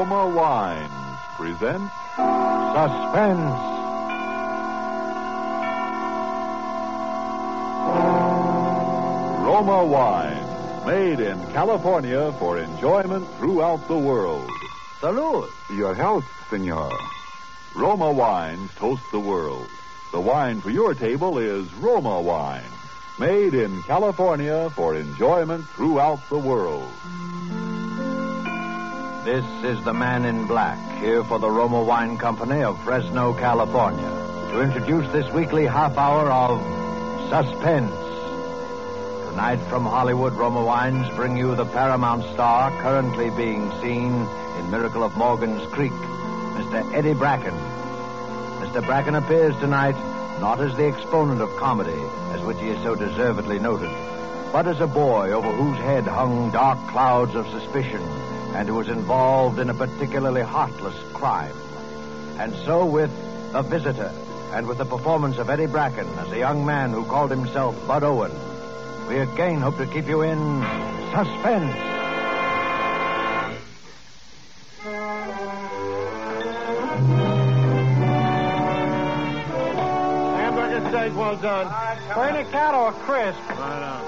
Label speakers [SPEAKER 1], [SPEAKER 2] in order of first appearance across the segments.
[SPEAKER 1] Roma Wines present
[SPEAKER 2] Suspense.
[SPEAKER 1] Roma Wines, made in California for enjoyment throughout the world.
[SPEAKER 2] Salud.
[SPEAKER 3] Your health, senor.
[SPEAKER 1] Roma Wines toast the world. The wine for your table is Roma Wine, made in California for enjoyment throughout the world.
[SPEAKER 2] This is the Man in Black, here for the Roma Wine Company of Fresno, California, to introduce this weekly half hour of Suspense. Tonight from Hollywood, Roma Wines bring you the Paramount star currently being seen in Miracle of Morgan's Creek, Mr. Eddie Bracken. Mr. Bracken appears tonight not as the exponent of comedy, as which he is so deservedly noted, but as a boy over whose head hung dark clouds of suspicion and who was involved in a particularly heartless crime. And so with The Visitor, and with the performance of Eddie Bracken as a young man who called himself Bud Owen, we again hope to keep you in suspense.
[SPEAKER 4] Hamburger steak, well done.
[SPEAKER 5] Burn a cat or a crisp?
[SPEAKER 4] Right on.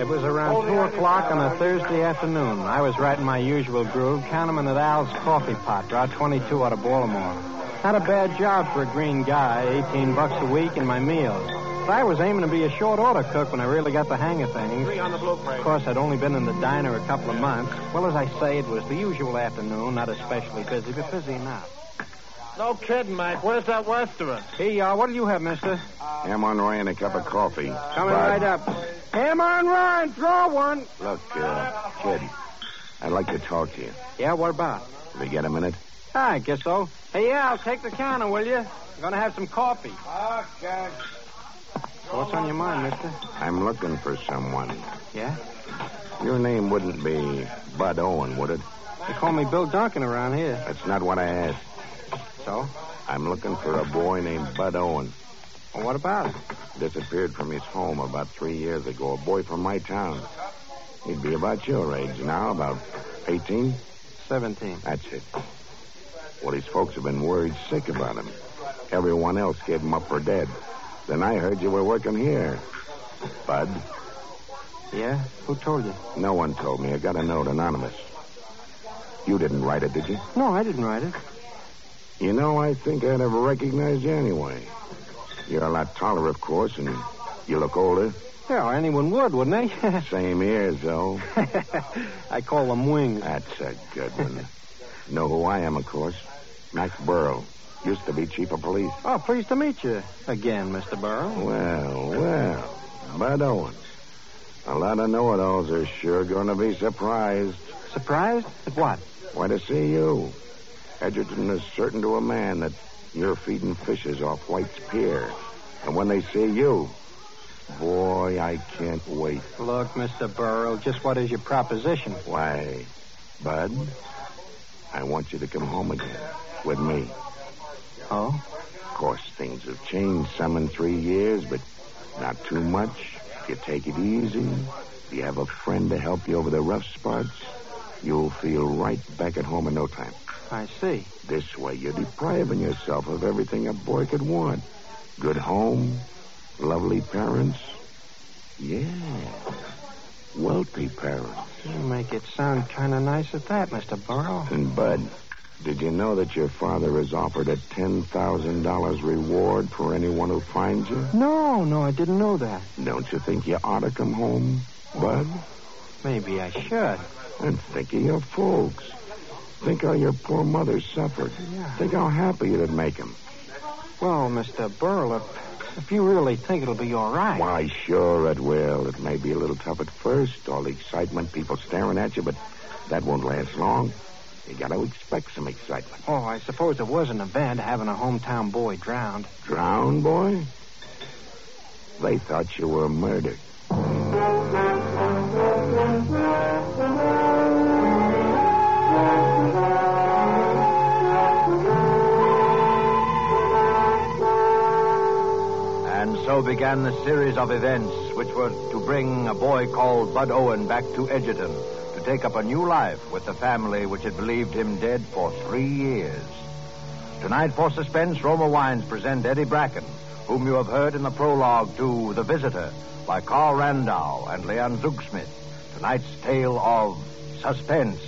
[SPEAKER 5] It was around 2 o'clock on a Thursday afternoon. I was right in my usual groove, counting at Al's Coffee Pot, Route 22 out of Baltimore. Not a bad job for a green guy, $18 a week and my meals. But I was aiming to be a short order cook when I really got the hang of things.
[SPEAKER 4] On the blueprint.
[SPEAKER 5] Of course, I'd only been in the diner a couple of months. Well, as I say, it was the usual afternoon, not especially busy, but busy enough.
[SPEAKER 4] No kidding, Mike. Where's that restaurant?
[SPEAKER 5] Hey, what'll you have, mister?
[SPEAKER 3] Ham on rye and a cup of coffee.
[SPEAKER 5] Coming
[SPEAKER 3] Bud.
[SPEAKER 5] right up. Ham on rye, throw one.
[SPEAKER 3] Look, kid, I'd like to talk to you.
[SPEAKER 5] Yeah, what about?
[SPEAKER 3] Will you get a minute?
[SPEAKER 5] I guess so. Hey, Al, take the counter, will you? I'm going to have some coffee.
[SPEAKER 4] Okay.
[SPEAKER 5] What's on your mind, mister?
[SPEAKER 3] I'm looking for someone.
[SPEAKER 5] Yeah?
[SPEAKER 3] Your name wouldn't be Bud Owen, would it?
[SPEAKER 5] They call me Bill Duncan around here.
[SPEAKER 3] That's not what I asked.
[SPEAKER 5] So?
[SPEAKER 3] I'm looking for a boy named Bud Owen.
[SPEAKER 5] Well, what about it?
[SPEAKER 3] Disappeared from his home about 3 years ago. A boy from my town. He'd be about your age now, about 18.
[SPEAKER 5] 17.
[SPEAKER 3] That's it. Well, his folks have been worried sick about him. Everyone else gave him up for dead. Then I heard you were working here. Bud?
[SPEAKER 5] Yeah? Who told you?
[SPEAKER 3] No one told me. I got a note, anonymous. You didn't write it, did you?
[SPEAKER 5] No, I didn't write it.
[SPEAKER 3] You know, I think I'd have recognized you anyway. You're a lot taller, of course, and you look older.
[SPEAKER 5] Yeah, anyone would, wouldn't they?
[SPEAKER 3] Same ears, though.
[SPEAKER 5] I call them wings.
[SPEAKER 3] That's a good one. Know who I am, of course. Max Burrow. Used to be chief of police.
[SPEAKER 5] Oh, pleased to meet you again, Mr. Burrow.
[SPEAKER 3] Well. Bud Owen. A lot of know-it-alls are sure going to be surprised.
[SPEAKER 5] Surprised? At what?
[SPEAKER 3] Why, to see you. Edgerton is certain to a man that you're feeding fishes off White's Pier. And when they see you, boy, I can't wait.
[SPEAKER 5] Look, Mr. Burrow, just what is your proposition?
[SPEAKER 3] Why, Bud, I want you to come home again with me.
[SPEAKER 5] Oh?
[SPEAKER 3] Of course, things have changed some in 3 years, but not too much. If you take it easy, if you have a friend to help you over the rough spots, you'll feel right back at home in no time.
[SPEAKER 5] I see.
[SPEAKER 3] This way, you're depriving yourself of everything a boy could want. Good home, lovely parents. Yeah, wealthy parents.
[SPEAKER 5] You make it sound kind of nice at that, Mr. Burrow.
[SPEAKER 3] And, Bud, did you know that your father has offered a $10,000 reward for anyone who finds you?
[SPEAKER 5] No, I didn't know that.
[SPEAKER 3] Don't you think you ought to come home, Bud?
[SPEAKER 5] Maybe I should.
[SPEAKER 3] And think of your folks. Think how your poor mother suffered.
[SPEAKER 5] Yeah.
[SPEAKER 3] Think how happy it'd make him.
[SPEAKER 5] Well, Mr. Burrow, if you really think it'll be all right.
[SPEAKER 3] Why, sure it will. It may be a little tough at first, all the excitement, people staring at you, but that won't last long. You got to expect some excitement.
[SPEAKER 5] Oh, I suppose it was an event having a hometown boy drowned.
[SPEAKER 3] Drowned, boy? They thought you were murdered.
[SPEAKER 2] And so began the series of events which were to bring a boy called Bud Owen back to Edgerton, to to take up a new life with the family which had believed him dead for 3 years. Tonight, for Suspense, Roma Wines present Eddie Bracken, whom you have heard in the prologue to The Visitor by Carl Randau and Leon Zugsmith. Tonight's tale of Suspense.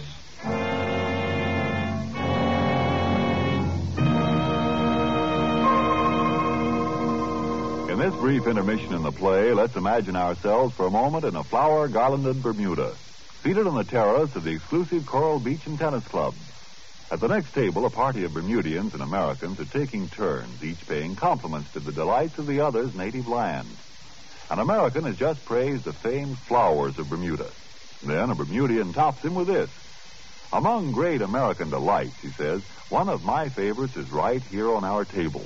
[SPEAKER 1] In this brief intermission in the play, let's imagine ourselves for a moment in a flower-garlanded Bermuda, seated on the terrace of the exclusive Coral Beach and Tennis Club. At the next table, a party of Bermudians and Americans are taking turns, each paying compliments to the delights of the other's native land. An American has just praised the famed flowers of Bermuda. Then a Bermudian tops him with this. Among great American delights, he says, one of my favorites is right here on our table.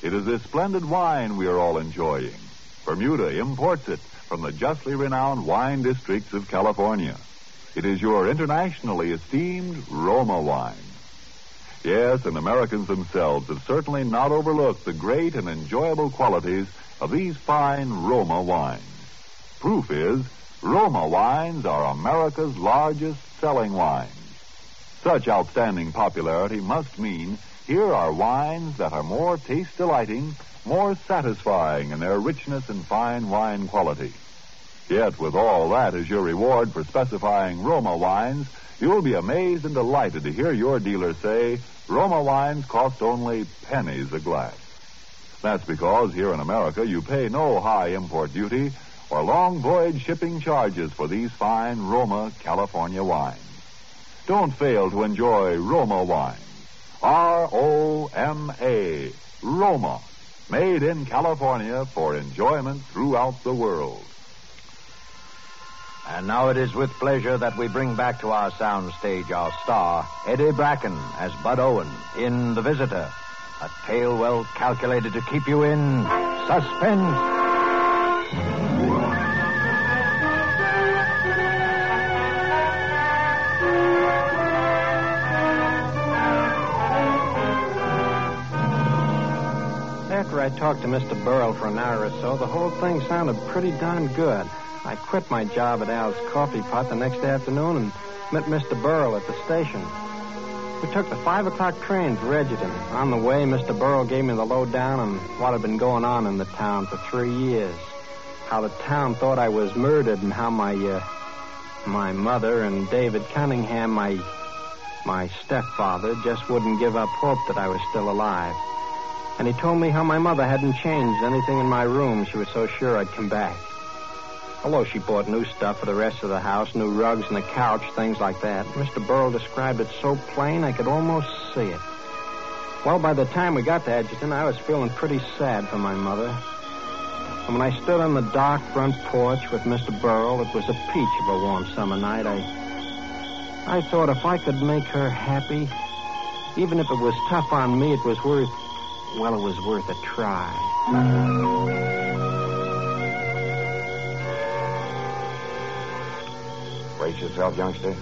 [SPEAKER 1] It is this splendid wine we are all enjoying. Bermuda imports it from the justly renowned wine districts of California. It is your internationally esteemed Roma wine. Yes, and Americans themselves have certainly not overlooked the great and enjoyable qualities of these fine Roma wines. Proof is, Roma wines are America's largest selling wines. Such outstanding popularity must mean here are wines that are more taste-delighting, more satisfying in their richness and fine wine quality. Yet, with all that as your reward for specifying Roma wines, you'll be amazed and delighted to hear your dealer say, Roma wines cost only pennies a glass. That's because here in America you pay no high import duty or long voyage shipping charges for these fine Roma California wines. Don't fail to enjoy Roma wines. R-O-M-A, Roma, made in California for enjoyment throughout the world.
[SPEAKER 2] And now it is with pleasure that we bring back to our soundstage our star, Eddie Bracken, as Bud Owen in The Visitor, a tale well calculated to keep you in suspense.
[SPEAKER 5] After I talked to Mr. Burrell for an hour or so, the whole thing sounded pretty darn good. I quit my job at Al's Coffee Pot the next afternoon and met Mr. Burrell at the station. We took the 5 o'clock train for Edgerton. On the way, Mr. Burrell gave me the lowdown on what had been going on in the town for 3 years. How the town thought I was murdered and how my mother and David Cunningham, my stepfather, just wouldn't give up hope that I was still alive. And he told me how my mother hadn't changed anything in my room. She was so sure I'd come back. Although she bought new stuff for the rest of the house, new rugs and a couch, things like that. Mr. Burrell described it so plain I could almost see it. Well, by the time we got to Edgerton, I was feeling pretty sad for my mother. And when I stood on the dark front porch with Mr. Burrell, it was a peach of a warm summer night. I thought if I could make her happy, even if it was tough on me, it was worth a try.
[SPEAKER 3] Brace yourself, youngster.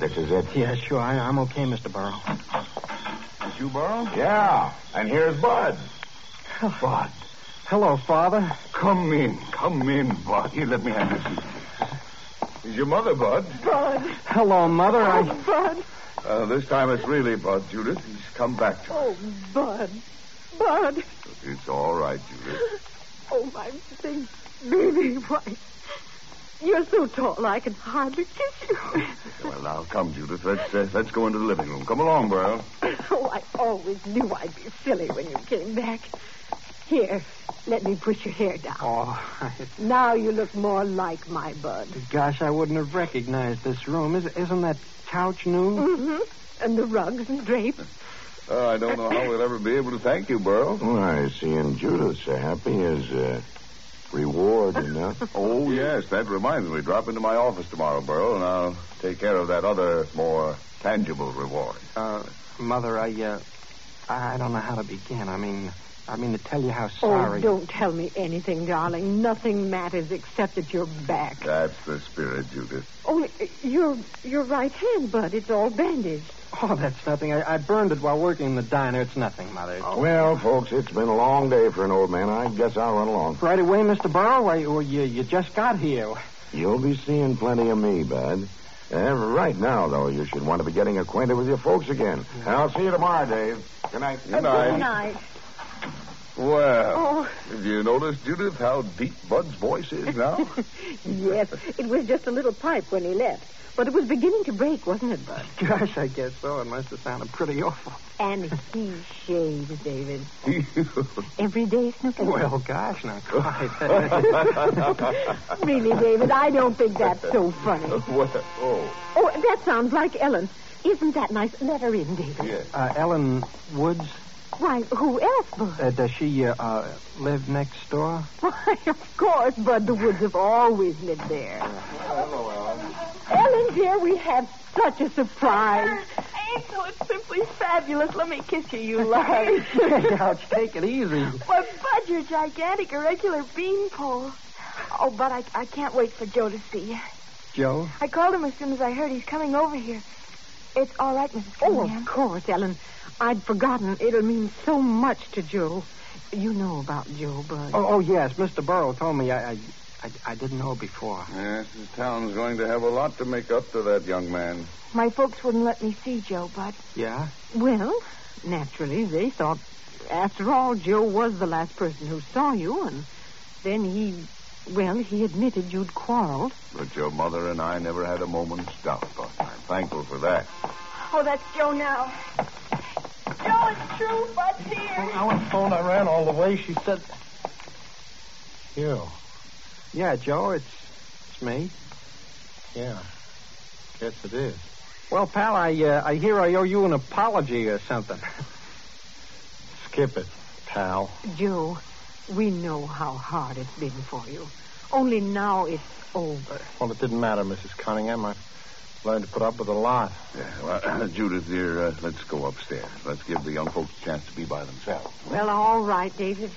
[SPEAKER 3] This is it.
[SPEAKER 5] Yeah, sure. I'm okay, Mr. Burrell.
[SPEAKER 3] Is you, Burrell? Yeah. And here's Bud.
[SPEAKER 4] Bud.
[SPEAKER 5] Hello, Father.
[SPEAKER 4] Come in, Bud. Here, let me have this. Is your mother, Bud?
[SPEAKER 6] Bud.
[SPEAKER 5] Hello, Mother.
[SPEAKER 6] Bud.
[SPEAKER 4] This time it's really Bud, Judith. He's come back to us.
[SPEAKER 6] Oh, Bud. Bud.
[SPEAKER 4] It's all right, Judith.
[SPEAKER 6] Oh, my big baby. Why, you're so tall I can hardly kiss you.
[SPEAKER 4] Well, now, come, Judith. Let's go into the living room. Come along, Burrell.
[SPEAKER 6] Oh, I always knew I'd be silly when you came back. Here, let me push your hair down.
[SPEAKER 5] Oh,
[SPEAKER 6] Now you look more like my Bud.
[SPEAKER 5] gosh, I wouldn't have recognized this room. Isn't that couch new?
[SPEAKER 6] Mm-hmm. And the rugs and drapes.
[SPEAKER 4] I don't know how we'll ever be able to thank you, Burrell.
[SPEAKER 3] Why, seeing Judith so happy is reward enough.
[SPEAKER 4] Oh, yes. That reminds me. Drop into my office tomorrow, Burrell, and I'll take care of that other, more tangible reward.
[SPEAKER 5] Mother, I don't know how to begin. I mean to tell you how sorry.
[SPEAKER 6] Oh, don't tell me anything, darling. Nothing matters except that you're back.
[SPEAKER 4] That's the spirit, Judith.
[SPEAKER 6] Only your right hand, Bud. It's all bandaged.
[SPEAKER 5] Oh, that's nothing. I burned it while working in the diner. It's nothing, Mother.
[SPEAKER 3] Well, folks, it's been a long day for an old man. I guess I'll run along.
[SPEAKER 5] Right away, Mr. Burrell? Why, you just got here.
[SPEAKER 3] You'll be seeing plenty of me, Bud. Right now, though, you should want to be getting acquainted with your folks again. I'll see you tomorrow, Dave. Good night.
[SPEAKER 4] Good night.
[SPEAKER 6] Good night.
[SPEAKER 4] Well, have you noticed, Judith, how deep Bud's voice is now?
[SPEAKER 6] Yes, it was just a little pipe when he left. But it was beginning to break, wasn't it, Bud?
[SPEAKER 5] Gosh, I guess so. It must have sounded pretty awful.
[SPEAKER 6] And he shaves, David. Every day, Snooky.
[SPEAKER 5] Well, gosh, not quite.
[SPEAKER 6] Really, David, I don't think that's so funny. Oh, that sounds like Ellen. Isn't that nice? Let her in, David.
[SPEAKER 4] Yes.
[SPEAKER 5] Ellen Woods,
[SPEAKER 6] Why, who else, Bud?
[SPEAKER 5] does she live next door?
[SPEAKER 6] Why, of course, Bud. The Woods have always lived there.
[SPEAKER 4] Hello, Ellen.
[SPEAKER 6] Ellen, dear, we have such a surprise.
[SPEAKER 7] Angel, it's simply fabulous. Let me kiss you, you love.
[SPEAKER 5] Ouch, take it easy.
[SPEAKER 7] Why, Bud, you're gigantic, a regular beanpole. Oh, Bud, I can't wait for Joe to see you.
[SPEAKER 5] Joe?
[SPEAKER 7] I called him as soon as I heard he's coming over here. It's all right, Mrs.
[SPEAKER 6] Oh,
[SPEAKER 7] Cunningham.
[SPEAKER 6] of course, Ellen. I'd forgotten. It'll mean so much to Joe. You know about Joe, Bud.
[SPEAKER 5] Oh, yes. Mr. Burrow told me. I didn't know before.
[SPEAKER 4] Yes, this town's going to have a lot to make up to that young man.
[SPEAKER 7] My folks wouldn't let me see Joe, Bud.
[SPEAKER 5] Yeah?
[SPEAKER 6] Well, naturally, they thought, after all, Joe was the last person who saw you, and then he admitted you'd quarreled.
[SPEAKER 4] But your mother and I never had a moment's doubt, Bud. I'm thankful for that.
[SPEAKER 7] Oh, that's Joe now. Joe, it's true. Bud's here.
[SPEAKER 5] On the phone, I ran all the way. She said... You? Yeah, Joe, it's me. Yeah, guess it is. Well, pal, I hear I owe you an apology or something. Skip it, pal.
[SPEAKER 6] Joe, we know how hard it's been for you. Only now it's over.
[SPEAKER 5] Well, it didn't matter, Mrs. Cunningham. I learned to put up with a lot.
[SPEAKER 4] Yeah, well, Judith, dear, let's go upstairs. Let's give the young folks a chance to be by themselves.
[SPEAKER 6] Well, all right, David.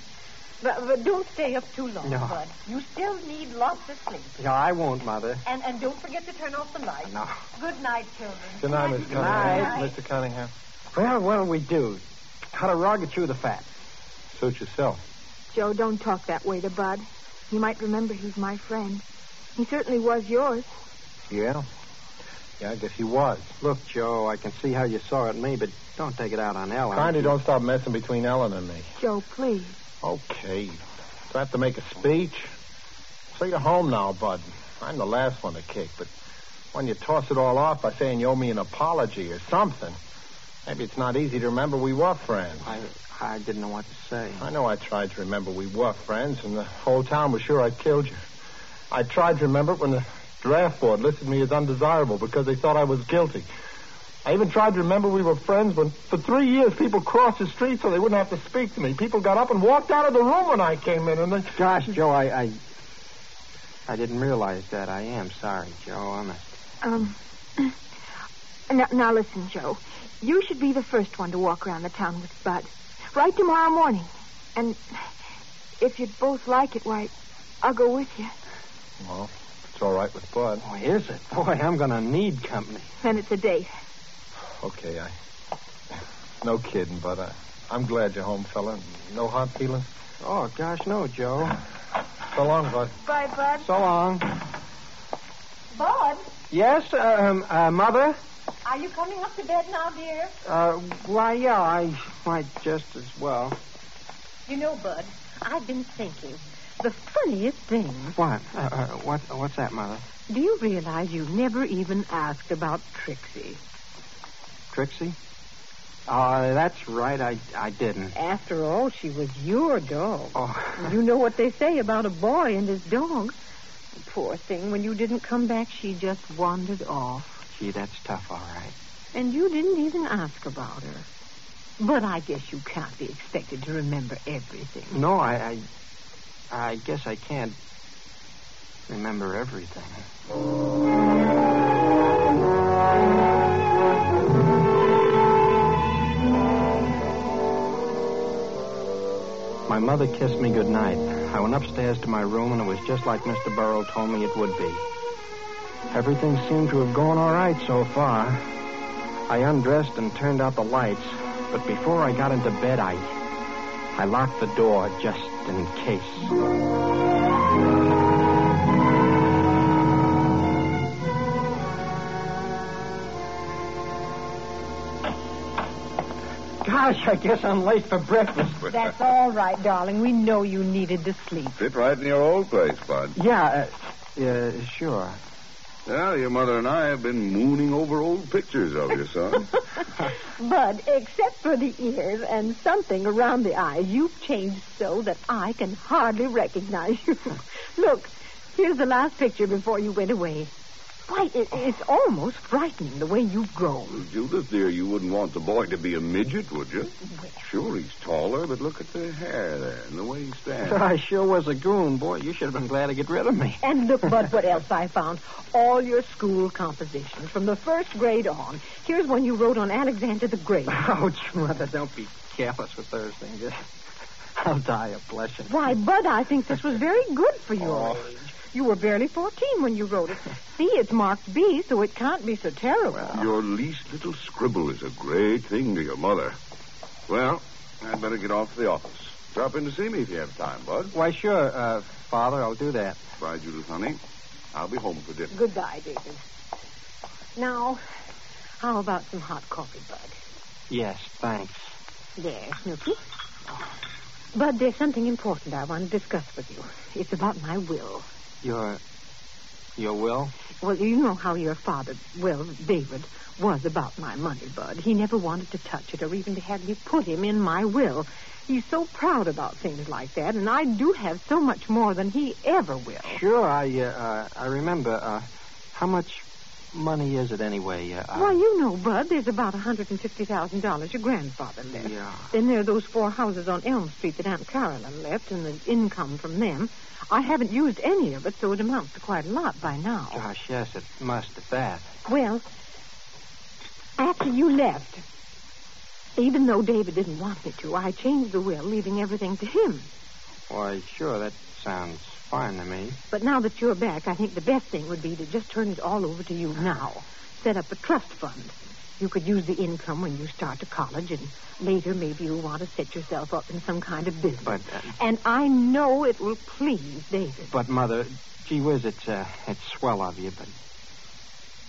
[SPEAKER 6] But don't stay up too long,
[SPEAKER 5] No.
[SPEAKER 6] Bud. You still need lots of sleep.
[SPEAKER 5] Yeah, I won't, Mother.
[SPEAKER 6] And don't forget to turn off the lights.
[SPEAKER 5] No.
[SPEAKER 6] Good night, children.
[SPEAKER 5] Good night, Miss Cunningham.
[SPEAKER 6] night.
[SPEAKER 5] Mr. Cunningham. Well, what'll we do? Cut a rug or chew the fat? Suit yourself.
[SPEAKER 7] Joe, don't talk that way to Bud. He might remember he's my friend. He certainly was yours.
[SPEAKER 5] Yeah? Yeah, I guess he was. Look, Joe, I can see how you saw at me, but don't take it out on Ellen.
[SPEAKER 8] Kindly don't stop messing between Ellen and me.
[SPEAKER 7] Joe, please.
[SPEAKER 8] Okay. Do I have to make a speech? So you're home now, Bud. I'm the last one to kick, but when you toss it all off by saying you owe me an apology or something, maybe it's not easy to remember we were friends.
[SPEAKER 5] I didn't know what to say.
[SPEAKER 8] I know I tried to remember we were friends, and the whole town was sure I'd killed you. I tried to remember it when the draft board listed me as undesirable because they thought I was guilty. I even tried to remember we were friends when, for 3 years, people crossed the street so they wouldn't have to speak to me. People got up and walked out of the room when I came in, and they...
[SPEAKER 5] Gosh, Joe, I didn't realize that. I am sorry, Joe, honest.
[SPEAKER 7] Now listen, Joe. You should be the first one to walk around the town with Bud. Right tomorrow morning. And if you'd both like it, why, I'll go with you.
[SPEAKER 8] Well, it's all right with Bud.
[SPEAKER 5] Oh, is it? Boy, I'm going to need company.
[SPEAKER 7] Then it's a date.
[SPEAKER 8] Okay, no kidding, but I'm glad you're home, fella. No hard feelings?
[SPEAKER 5] Oh, gosh, no, Joe.
[SPEAKER 8] So long, Bud.
[SPEAKER 7] Bye, Bud.
[SPEAKER 5] So long.
[SPEAKER 6] Bud,
[SPEAKER 5] Yes, Mother?
[SPEAKER 6] are you coming up to bed now, dear?
[SPEAKER 5] Why, yeah, I might just as well.
[SPEAKER 6] You know, Bud, I've been thinking. The funniest thing.
[SPEAKER 5] What? What's that, Mother?
[SPEAKER 6] Do you realize you never even asked about Trixie?
[SPEAKER 5] Trixie? That's right, I didn't.
[SPEAKER 6] After all, she was your dog.
[SPEAKER 5] Oh.
[SPEAKER 6] You know what they say about a boy and his dog. Poor thing, when you didn't come back, she just wandered off.
[SPEAKER 5] Gee, that's tough, all right.
[SPEAKER 6] And you didn't even ask about her. But I guess you can't be expected to remember everything.
[SPEAKER 5] No, I guess I can't remember everything. My mother kissed me goodnight. I went upstairs to my room, and it was just like Mr. Burrow told me it would be. Everything seemed to have gone all right so far. I undressed and turned out the lights, but before I got into bed, I locked the door just in case. Gosh, I guess I'm late for breakfast.
[SPEAKER 6] That's all right, darling. We know you needed to sleep.
[SPEAKER 4] Fit right in your old place, Bud.
[SPEAKER 5] Yeah, sure.
[SPEAKER 4] Well, your mother and I have been mooning over old pictures of you, son.
[SPEAKER 6] Bud, except for the ears and something around the eyes, you've changed so that I can hardly recognize you. Look, here's the last picture before you went away. Why, it's almost frightening the way you've grown.
[SPEAKER 4] Well, Judith, dear, you wouldn't want the boy to be a midget, would you?
[SPEAKER 6] Well.
[SPEAKER 4] Sure, he's taller, but look at the hair there and the way he stands.
[SPEAKER 5] I sure was a goon, boy. You should have been glad to get rid of me.
[SPEAKER 6] And look, Bud, what else I found. All your school compositions from the first grade on. Here's one you wrote on Alexander the Great.
[SPEAKER 5] Ouch, Mother, don't be careless with those things. I'll die of blushing.
[SPEAKER 6] Why, Bud, I think this was very good for your age. You were barely 14 when you wrote it. See, it's marked B, so it can't be so terrible.
[SPEAKER 4] Your least little scribble is a great thing to your mother. Well, I'd better get off to the office. Drop in to see me if you have time, Bud.
[SPEAKER 5] Why, sure, Father, I'll do that.
[SPEAKER 4] Bye, Judith, honey. I'll be home for dinner.
[SPEAKER 6] Goodbye, David. Now, how about some hot coffee, Bud?
[SPEAKER 5] Yes, thanks.
[SPEAKER 6] There, Snooky. Bud, there's something important I want to discuss with you. It's about my will.
[SPEAKER 5] Your will?
[SPEAKER 6] Well, you know how your father, David, was about my money, Bud. He never wanted to touch it or even to have me put him in my will. He's so proud about things like that, and I do have so much more than he ever will.
[SPEAKER 5] Sure, I remember. How much money is it anyway?
[SPEAKER 6] Well, you know, Bud, there's about $150,000 your grandfather left.
[SPEAKER 5] Yeah.
[SPEAKER 6] Then there are those 4 houses on Elm Street that Aunt Carolyn left and the income from them. I haven't used any of it, so it amounts to quite a lot by now.
[SPEAKER 5] Gosh, yes, it must at that.
[SPEAKER 6] Well, after you left, even though David didn't want me to, I changed the will, leaving everything to him.
[SPEAKER 5] Why, sure, that sounds fine to me.
[SPEAKER 6] But now that you're back, I think the best thing would be to just turn it all over to you now. Set up a trust fund. You could use the income when you start to college, and later maybe you'll want to set yourself up in some kind of business.
[SPEAKER 5] But,
[SPEAKER 6] and I know it will please David.
[SPEAKER 5] But, Mother, gee whiz, it's swell of you, but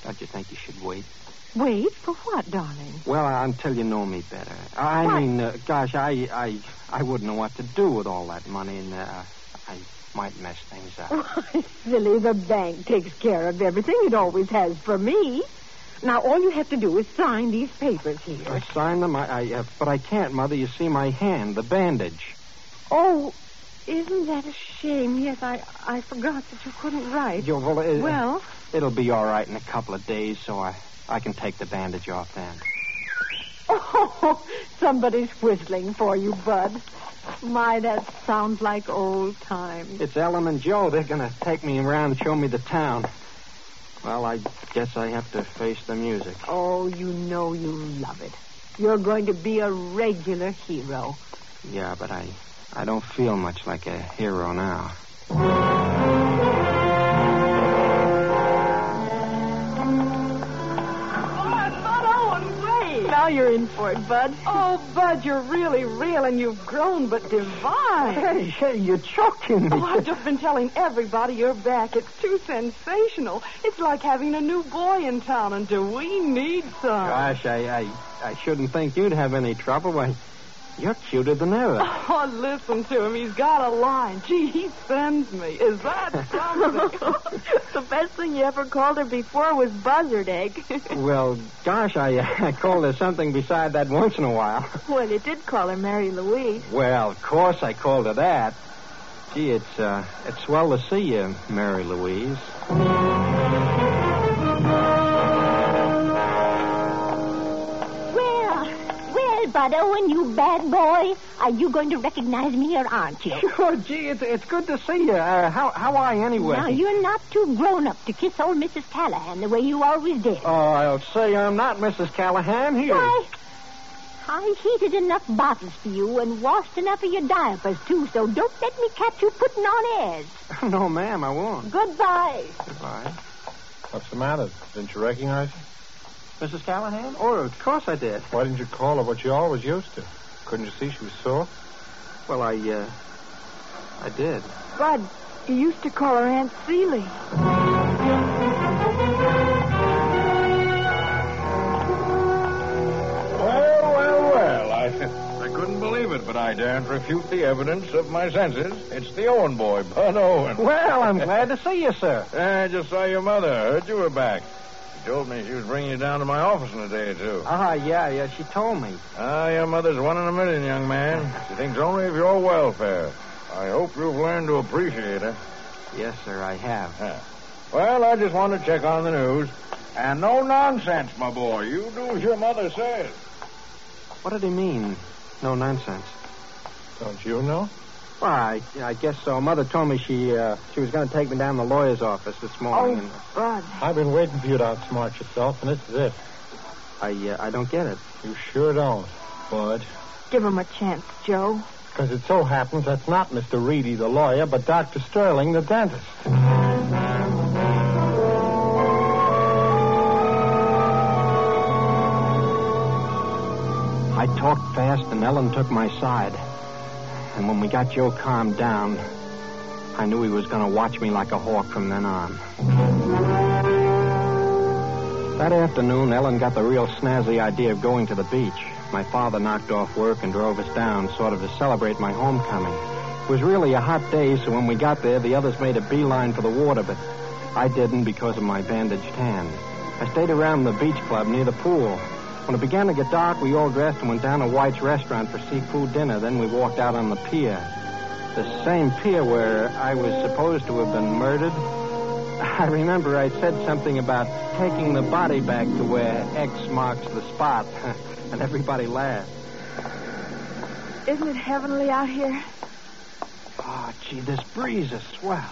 [SPEAKER 5] don't you think you should wait?
[SPEAKER 6] Wait? For what, darling?
[SPEAKER 5] Well, until you know me better. I mean, gosh, I wouldn't know what to do with all that money, and I might mess things up.
[SPEAKER 6] Why, silly, the bank takes care of everything. It always has for me. Now, all you have to do is sign these papers here.
[SPEAKER 5] I sign them? But I can't, Mother. You see my hand, the bandage.
[SPEAKER 6] Oh, isn't that a shame? Yes, I forgot that you couldn't write.
[SPEAKER 5] Well, it'll be all right in a couple of days, so I can take the bandage off then.
[SPEAKER 6] Oh, somebody's whistling for you, Bud. My, that sounds like old times.
[SPEAKER 5] It's Ellen and Joe. They're going to take me around and show me the town. Well, I guess I have to face the music.
[SPEAKER 6] Oh, you know you love it. You're going to be a regular hero.
[SPEAKER 5] Yeah, but I don't feel much like a hero now.
[SPEAKER 6] Now you're in for it, Bud.
[SPEAKER 9] Oh, Bud, you're really real, and you've grown but divine.
[SPEAKER 5] Hey, you're choking me.
[SPEAKER 9] Oh, I've just been telling everybody you're back. It's too sensational. It's like having a new boy in town, and do we need some?
[SPEAKER 5] Gosh, I shouldn't think you'd have any trouble. Why, you're cuter than ever.
[SPEAKER 9] Oh, listen to him. He's got a line. Gee, he sends me. Is that something?
[SPEAKER 7] The best thing you ever called her before was buzzard egg.
[SPEAKER 5] Well, gosh, I called her something beside that once in a while.
[SPEAKER 7] Well, you did call her Mary Louise.
[SPEAKER 5] Well, of course I called her that. Gee, it's swell to see you, Mary Louise.
[SPEAKER 10] Bud Owen, you bad boy. Are you going to recognize me or aren't you?
[SPEAKER 5] Sure, gee, it's good to see you. How are you anyway?
[SPEAKER 10] Now, you're not too grown up to kiss old Mrs. Callahan the way you always did.
[SPEAKER 5] Oh, I'll say I'm not Mrs. Callahan here.
[SPEAKER 10] Why, I heated enough bottles for you and washed enough of your diapers, too, so don't let me catch you putting on airs.
[SPEAKER 5] No, ma'am, I won't.
[SPEAKER 10] Goodbye.
[SPEAKER 5] Goodbye.
[SPEAKER 8] What's the matter? Didn't you recognize her?
[SPEAKER 5] Mrs. Callahan? Oh, of course I did.
[SPEAKER 8] Why didn't you call her what you always used to? Couldn't you see she was sore?
[SPEAKER 5] Well, I did.
[SPEAKER 9] Bud, you used to call her Aunt Celie.
[SPEAKER 4] Well.
[SPEAKER 11] it, but I daren't refute the evidence of my senses. It's the Owen boy, Bud Owen.
[SPEAKER 5] Well, I'm glad to see you, sir.
[SPEAKER 11] I just saw your mother. Heard you were back. She told me she was bringing you down to my office in a day or two.
[SPEAKER 5] Yeah, she told me.
[SPEAKER 11] Your mother's one in a million, young man. She thinks only of your welfare. I hope you've learned to appreciate her.
[SPEAKER 5] Yes, sir, I have.
[SPEAKER 11] Well, I just want to check on the news. And no nonsense, my boy. You do as your mother says.
[SPEAKER 5] What did he mean, no nonsense?
[SPEAKER 8] Don't you know?
[SPEAKER 5] Well, I guess so. Mother told me she was going to take me down to the lawyer's office this morning.
[SPEAKER 7] Bud.
[SPEAKER 8] I've been waiting for you to outsmart yourself, and this is it.
[SPEAKER 5] I don't get it.
[SPEAKER 8] You sure don't, Bud.
[SPEAKER 7] Give him a chance, Joe.
[SPEAKER 8] Because it so happens that's not Mr. Reedy, the lawyer, but Dr. Sterling, the dentist.
[SPEAKER 5] I talked fast, and Ellen took my side. And when we got Joe calmed down, I knew he was going to watch me like a hawk from then on. That afternoon, Ellen got the real snazzy idea of going to the beach. My father knocked off work and drove us down, sort of to celebrate my homecoming. It was really a hot day, so when we got there, the others made a beeline for the water, but I didn't because of my bandaged hand. I stayed around the beach club near the pool. When it began to get dark, we all dressed and went down to White's restaurant for seafood dinner. Then we walked out on the pier. The same pier where I was supposed to have been murdered. I remember I said something about taking the body back to where X marks the spot, and everybody laughed.
[SPEAKER 7] Isn't it heavenly out here?
[SPEAKER 5] Oh, gee, this breeze is swell.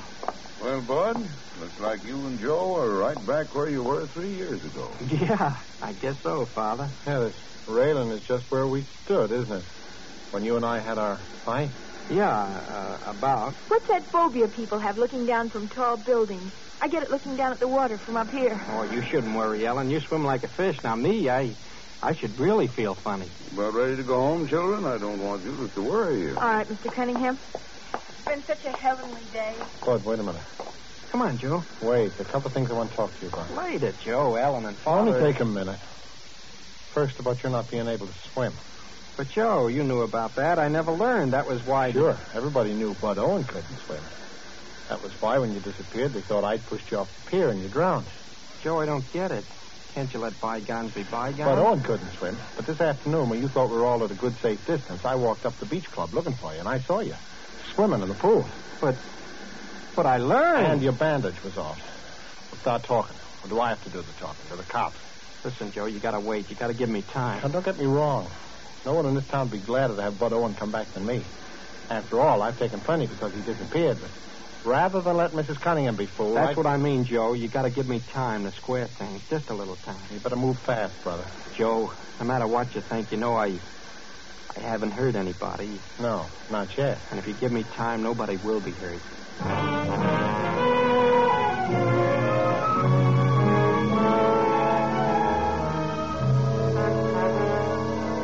[SPEAKER 4] Well, Bud, looks like you and Joe are right back where you were 3 years ago.
[SPEAKER 5] Yeah, I guess so, Father.
[SPEAKER 8] Yeah, this railing is just where we stood, isn't it? When you and I had our fight?
[SPEAKER 5] Yeah, about.
[SPEAKER 7] What's that phobia people have looking down from tall buildings? I get it looking down at the water from up here.
[SPEAKER 5] Oh, you shouldn't worry, Ellen. You swim like a fish. Now, me, I should really feel funny.
[SPEAKER 4] About ready to go home, children? I don't want you to worry you.
[SPEAKER 7] All right, Mr. Cunningham. It's been such a heavenly day.
[SPEAKER 8] Bud, wait a minute.
[SPEAKER 5] Come on, Joe.
[SPEAKER 8] Wait, a couple things I want to talk to you about.
[SPEAKER 5] Later, Joe, Ellen, and Father.
[SPEAKER 8] Only take a minute. First, about your not being able to swim.
[SPEAKER 5] But, Joe, you knew about that. I never learned. That was why...
[SPEAKER 8] Sure. Everybody knew Bud Owen couldn't swim. That was why, when you disappeared, they thought I'd pushed you off the pier and you drowned.
[SPEAKER 5] Joe, I don't get it. Can't you let bygones be bygones?
[SPEAKER 8] Bud Owen couldn't swim. But this afternoon, when you thought we were all at a good, safe distance, I walked up the beach club looking for you, and I saw you swimming in the pool.
[SPEAKER 5] But I learned.
[SPEAKER 8] And your bandage was off. We'll start talking. Or do I have to do the talking? To the cops?
[SPEAKER 5] Listen, Joe, you gotta wait. You gotta give me time.
[SPEAKER 8] Now, don't get me wrong. No one in this town would be gladder to have Bud Owen come back than me. After all, I've taken plenty because he disappeared, but rather than let Mrs. Cunningham be fooled...
[SPEAKER 5] That's what I mean, Joe. You gotta give me time to square things. Just a little time.
[SPEAKER 8] You better move fast, brother.
[SPEAKER 5] Joe, no matter what you think, you know I haven't hurt anybody.
[SPEAKER 8] No, not yet.
[SPEAKER 5] And if you give me time, nobody will be hurt. I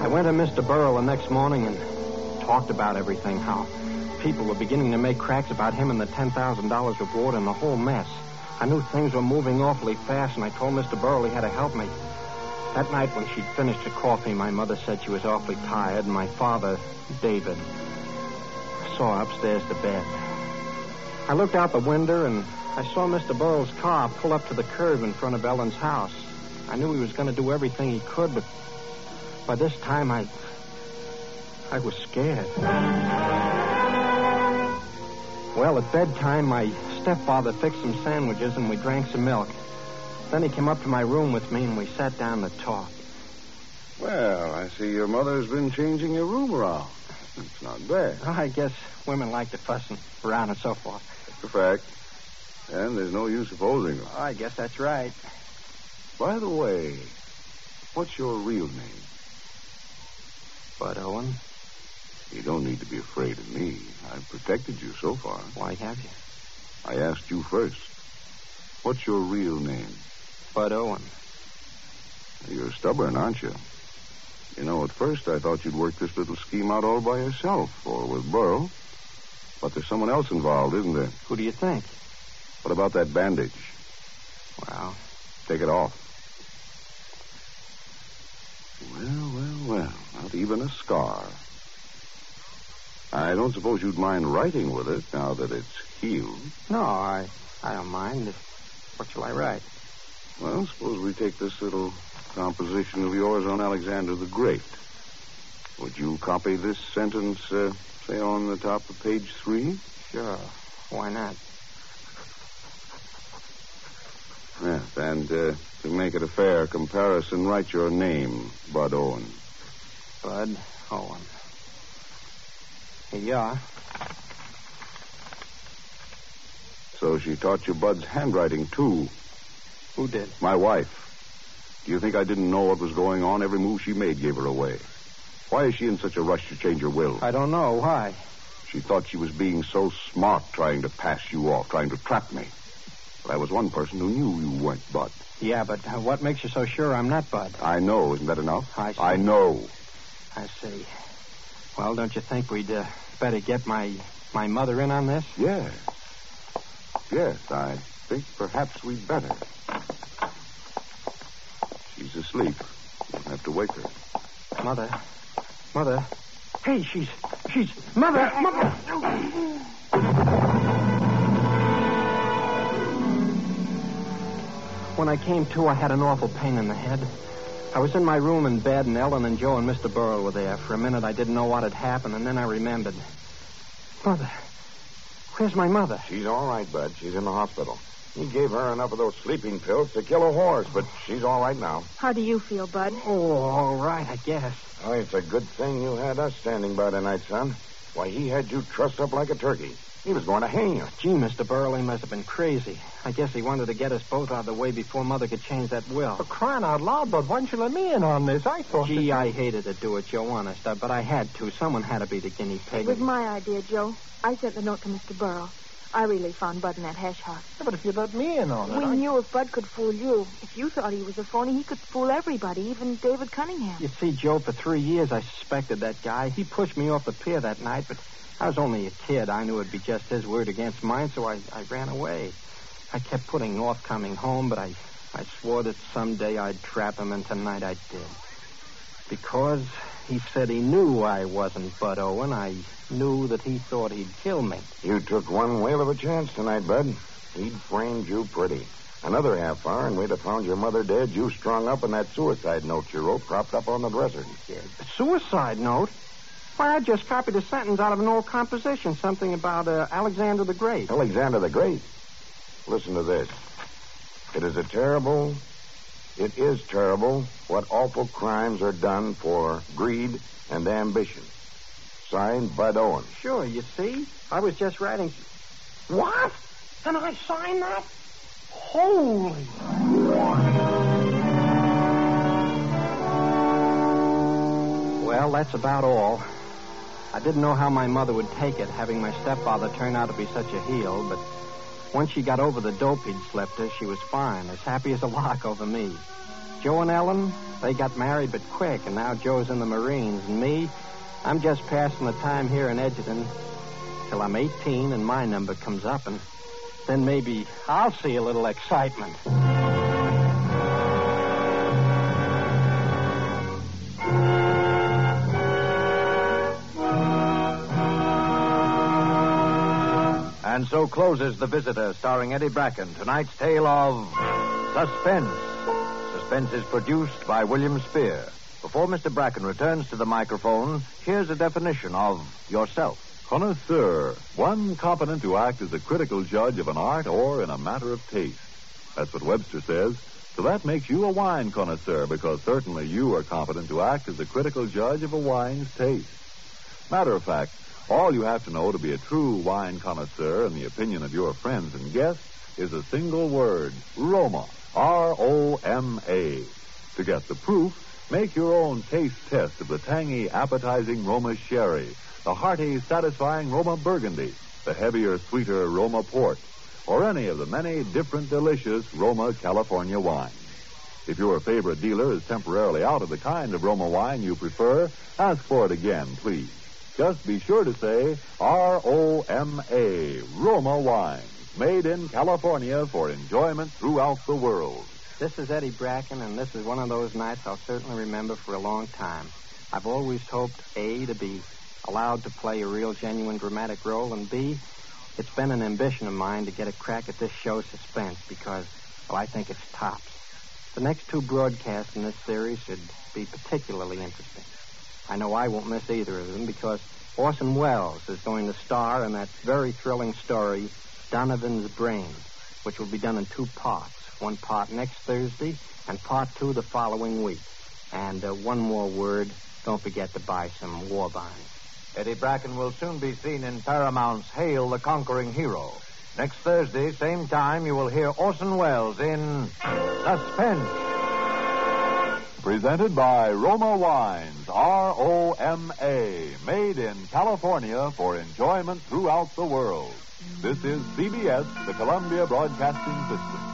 [SPEAKER 5] went to Mr. Burrell the next morning and talked about everything, how people were beginning to make cracks about him and the $10,000 reward and the whole mess. I knew things were moving awfully fast, and I told Mr. Burrell he had to help me. That night when she'd finished her coffee, my mother said she was awfully tired, and my father, David, saw her upstairs to bed. I looked out the window, and I saw Mr. Burrell's car pull up to the curb in front of Ellen's house. I knew he was going to do everything he could, but by this time I was scared. Well, at bedtime, my stepfather fixed some sandwiches, and we drank some milk. Then he came up to my room with me, and we sat down to talk.
[SPEAKER 4] Well, I see your mother's been changing your room around. It's not bad.
[SPEAKER 5] Oh, I guess women like to fuss around and so forth.
[SPEAKER 4] That's a fact. And there's no use opposing them.
[SPEAKER 5] Oh, I guess that's right.
[SPEAKER 4] By the way, what's your real name?
[SPEAKER 5] Bud Owen.
[SPEAKER 4] You don't need to be afraid of me. I've protected you so far.
[SPEAKER 5] Why have you?
[SPEAKER 4] I asked you first. What's your real name?
[SPEAKER 5] Bud Owen.
[SPEAKER 4] You're stubborn, aren't you? You know, at first I thought you'd work this little scheme out all by yourself or with Burl. But there's someone else involved, isn't there?
[SPEAKER 5] Who do you think?
[SPEAKER 4] What about that bandage?
[SPEAKER 5] Well...
[SPEAKER 4] Take it off. Well. Not even a scar. I don't suppose you'd mind writing with it now that it's healed.
[SPEAKER 5] No, I don't mind. What shall I write?
[SPEAKER 4] Well, suppose we take this little composition of yours on Alexander the Great. Would you copy this sentence, say, on the top of page 3?
[SPEAKER 5] Sure. Why not?
[SPEAKER 4] Yes, and to make it a fair comparison, write your name, Bud Owen.
[SPEAKER 5] Bud Owen. Here you are.
[SPEAKER 4] So she taught you Bud's handwriting, too.
[SPEAKER 5] Who did?
[SPEAKER 4] My wife. Do you think I didn't know what was going on? Every move she made gave her away. Why is she in such a rush to change her will?
[SPEAKER 5] I don't know. Why?
[SPEAKER 4] She thought she was being so smart trying to pass you off, trying to trap me. But I was one person who knew you weren't Bud.
[SPEAKER 5] Yeah, but what makes you so sure I'm not Bud?
[SPEAKER 4] I know. Isn't that enough?
[SPEAKER 5] I see.
[SPEAKER 4] I know.
[SPEAKER 5] I see. Well, don't you think we'd better get my mother in on this?
[SPEAKER 4] Yes. Yes, I think perhaps we'd better. She's asleep. You'll have to wake her.
[SPEAKER 5] Mother. Hey, she's... Mother! When I came to, I had an awful pain in the head. I was in my room in bed, and Ellen and Joe and Mr. Burrell were there. For a minute, I didn't know what had happened, and then I remembered. Mother. Where's my mother?
[SPEAKER 11] She's all right, Bud. She's in the hospital. He gave her enough of those sleeping pills to kill a horse, but she's all right now.
[SPEAKER 7] How do you feel, Bud?
[SPEAKER 5] Oh, all right, I guess.
[SPEAKER 11] Oh, it's a good thing you had us standing by tonight, son. Why, he had you trussed up like a turkey. He was going to hang you.
[SPEAKER 5] Gee, Mr. Burrell, he must have been crazy. I guess he wanted to get us both out of the way before Mother could change that will.
[SPEAKER 8] For crying out loud, Bud, why didn't you let me in on this? I thought...
[SPEAKER 5] Gee, I hated to do it, Joe, honest. But I had to. Someone had to be the guinea pig.
[SPEAKER 7] It was my idea, Joe. I sent the note to Mr. Burrell. I really found Bud in that hash house.
[SPEAKER 8] Yeah, but if you'd let me in on it...
[SPEAKER 7] We knew if Bud could fool you. If you thought he was a phony, he could fool everybody, even David Cunningham.
[SPEAKER 5] You see, Joe, for 3 years I suspected that guy. He pushed me off the pier that night, but I was only a kid. I knew it'd be just his word against mine, so I ran away. I kept putting off coming home, but I swore that someday I'd trap him, and tonight I did. Because he said he knew I wasn't Bud Owen, I knew that he thought he'd kill me.
[SPEAKER 11] You took one whale of a chance tonight, Bud. He'd framed you pretty. Another half hour, and we'd have found your mother dead, you strung up, and that suicide note you wrote propped up on the dresser.
[SPEAKER 5] Yeah, a suicide note? Why, I just copied a sentence out of an old composition, something about Alexander the Great.
[SPEAKER 11] Alexander the Great? Listen to this. It is terrible what awful crimes are done for greed and ambition. Signed, Bud Owen.
[SPEAKER 5] Sure, you see? I was just writing... What? And I signed that? Holy... Well, that's about all. I didn't know how my mother would take it, having my stepfather turn out to be such a heel, but once she got over the dope he'd slept her, she was fine, as happy as a lark over me. Joe and Ellen, they got married but quick, and now Joe's in the Marines, and me, I'm just passing the time here in Edgerton till I'm 18 and my number comes up, and then maybe I'll see a little excitement.
[SPEAKER 2] And so closes The Visitor, starring Eddie Bracken. Tonight's tale of Suspense. Suspense is produced by William Spear. Before Mr. Bracken returns to the microphone, here's a definition of yourself.
[SPEAKER 1] Connoisseur, one competent to act as a critical judge of an art or in a matter of taste. That's what Webster says. So that makes you a wine connoisseur, because certainly you are competent to act as a critical judge of a wine's taste. Matter of fact, all you have to know to be a true wine connoisseur in the opinion of your friends and guests is a single word, Roma, R-O-M-A. To get the proof, make your own taste test of the tangy, appetizing Roma Sherry, the hearty, satisfying Roma Burgundy, the heavier, sweeter Roma Port, or any of the many different delicious Roma California wines. If your favorite dealer is temporarily out of the kind of Roma wine you prefer, ask for it again, please. Just be sure to say R-O-M-A, Roma wines, made in California for enjoyment throughout the world.
[SPEAKER 5] This is Eddie Bracken, and this is one of those nights I'll certainly remember for a long time. I've always hoped, A, to be allowed to play a real, genuine dramatic role, and B, it's been an ambition of mine to get a crack at this show, Suspense, because, well, I think it's tops. The next 2 broadcasts in this series should be particularly interesting. I know I won't miss either of them because Orson Welles is going to star in that very thrilling story, Donovan's Brain, which will be done in 2 parts. 1 part next Thursday and part 2 the following week. And one more word, don't forget to buy some war bonds.
[SPEAKER 2] Eddie Bracken will soon be seen in Paramount's Hail the Conquering Hero. Next Thursday, same time, you will hear Orson Welles in Suspense.
[SPEAKER 1] Presented by Roma Wines, R-O-M-A, made in California for enjoyment throughout the world. This is CBS, the Columbia Broadcasting System.